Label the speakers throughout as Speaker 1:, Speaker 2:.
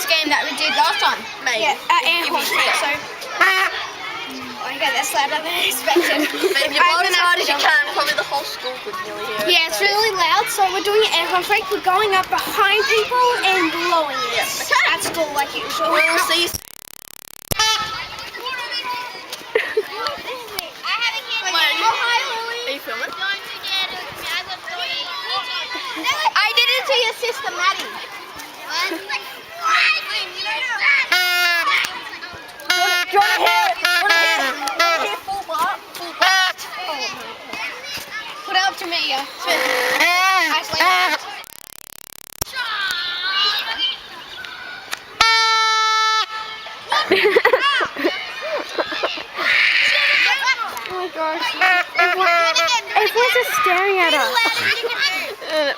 Speaker 1: quiz game that we did last time.
Speaker 2: Maybe.
Speaker 1: Yeah, at air hostess. So. Okay, that's louder than I expected.
Speaker 2: Maybe blow as hard as you can. Probably the whole school could nearly hear it.
Speaker 1: Yeah, it's really loud. So we're doing an air conflict. We're going up behind people and blowing it.
Speaker 2: Yes. Okay.
Speaker 1: At school, like usual.
Speaker 2: We'll see. Are you filming?
Speaker 1: I did it to your sister, Maddie.
Speaker 2: Do you want to hear it? Full blast? Full blast?
Speaker 1: Put it up to me, yeah. Actually, oh my gosh. Everyone's just staring at us.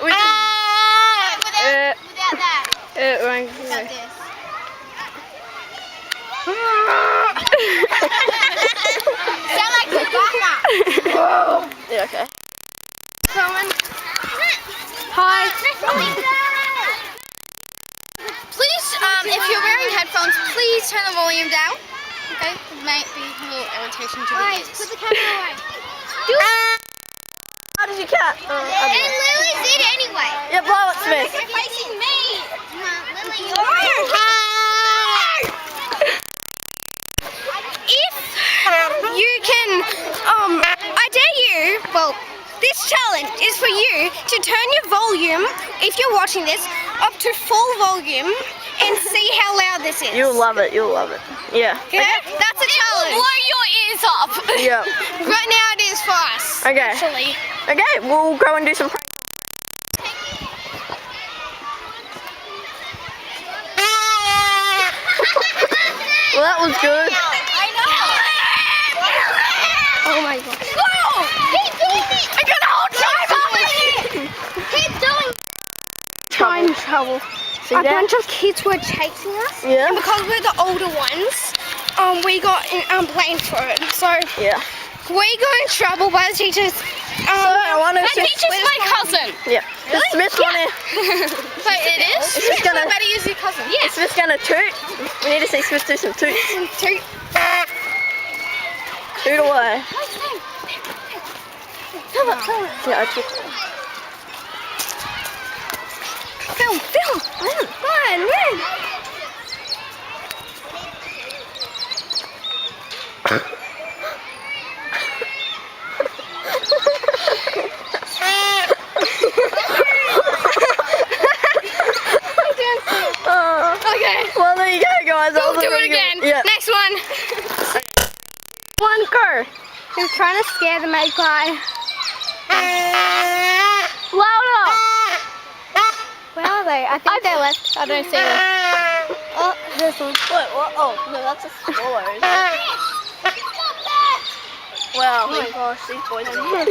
Speaker 1: Without that. Without this. Sound like Chewbacca.
Speaker 2: Yeah, okay.
Speaker 1: Hi. Please, if you're wearing headphones, please turn the volume down. Okay, it might be a little irritation to the ears. Put the camera away.
Speaker 2: How did you cut?
Speaker 1: And Lily's it anyway.
Speaker 2: Yeah, blow it, Smith.
Speaker 1: You're facing me. Lily, if you can, I dare you, well, this challenge is for you to turn your volume, if you're watching this, up to full volume and see how loud this is.
Speaker 2: You'll love it, you'll love it. Yeah.
Speaker 1: Okay? That's a challenge. Blow your ears up.
Speaker 2: Yeah.
Speaker 1: Right now it is for us.
Speaker 2: Okay.
Speaker 1: Actually.
Speaker 2: Okay, we'll go and do some practice. Well, that was good.
Speaker 1: I know. Oh my god. Whoa! Keep doing it! I got the whole time up! Keep doing it! Time trouble.
Speaker 2: See
Speaker 1: A
Speaker 2: that?
Speaker 1: bunch of kids were chasing us.
Speaker 2: Yeah.
Speaker 1: And because we're the older ones, we got blamed for it. So
Speaker 2: Yeah.
Speaker 1: we got in trouble by the teachers.
Speaker 2: I want to.
Speaker 1: That teacher's my cousin.
Speaker 2: Yeah. Really? Smith's wanna.
Speaker 1: But it is?
Speaker 2: Smith's gonna.
Speaker 1: Betty is your cousin. Yeah.
Speaker 2: Smith's gonna toot. We need to see Smith do some toots.
Speaker 1: Toot.
Speaker 2: Toot away. Yeah, I took it.
Speaker 1: Film. Run. Okay.
Speaker 2: Well, there you go, guys.
Speaker 1: We'll do it again.
Speaker 2: Yeah.
Speaker 1: Next one.
Speaker 2: One, go.
Speaker 1: He was trying to scare the magpie. Louder. Where are they? I think they left. I don't see them. Oh, this one.
Speaker 2: Wait, what? Oh, no, that's a swallow, isn't it? Wow, oh my gosh, these boys are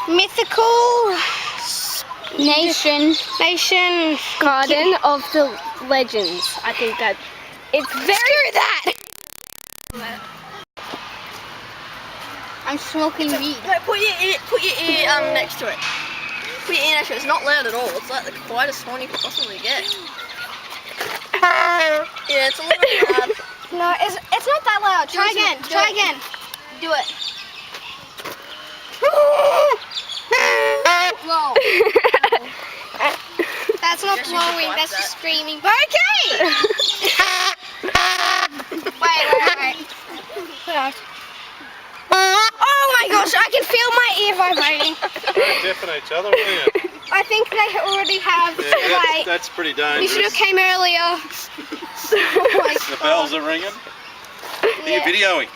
Speaker 1: Mythical Nation
Speaker 3: Garden of the Legends. I think that it's very.
Speaker 1: Screw that! I'm smoking weed.
Speaker 2: No, put your ear next to it. Put your ear next to it. It's not loud at all. It's like the quietest one you could possibly get. Yeah, it's a little bit loud.
Speaker 1: No, it's not that loud. Try again. Try again.
Speaker 2: Do it.
Speaker 1: Blow. That's not blowing. That's just screaming. Okay. Wait. Put out. Oh my gosh! I can feel my ear vibrating.
Speaker 4: Deafening each other, wouldn't you?
Speaker 1: I think they already have.
Speaker 4: Yeah, that's pretty
Speaker 1: We
Speaker 4: dangerous.
Speaker 1: should have came earlier.
Speaker 4: The bells are ringing. Are you videoing?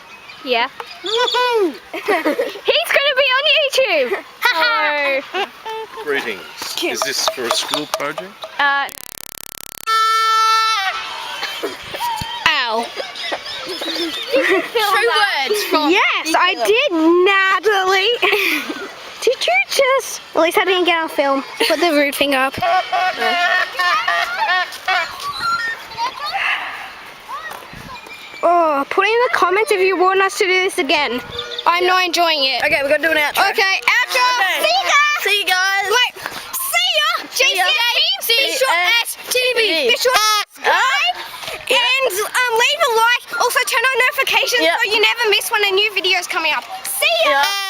Speaker 3: Yeah. He's going to be on YouTube. Hello.
Speaker 4: Greetings. Is this for a school project?
Speaker 1: Ow. True words from. Yes, I did, Natalie. Did you just? At least I didn't get on film. Put the rude finger up. Oh, put in the comments if you want us to do this again. I'm not enjoying it.
Speaker 2: Okay, we're gonna do an outro.
Speaker 1: Okay, outro.
Speaker 2: Okay.
Speaker 1: See you guys.
Speaker 2: See you guys.
Speaker 1: Wait, see ya. J.C.S. Team. C. S. TV. Be sure to subscribe and leave a like. Also turn on notifications
Speaker 2: Yeah.
Speaker 1: so you never miss when a new video is coming up. See ya!
Speaker 2: Yeah.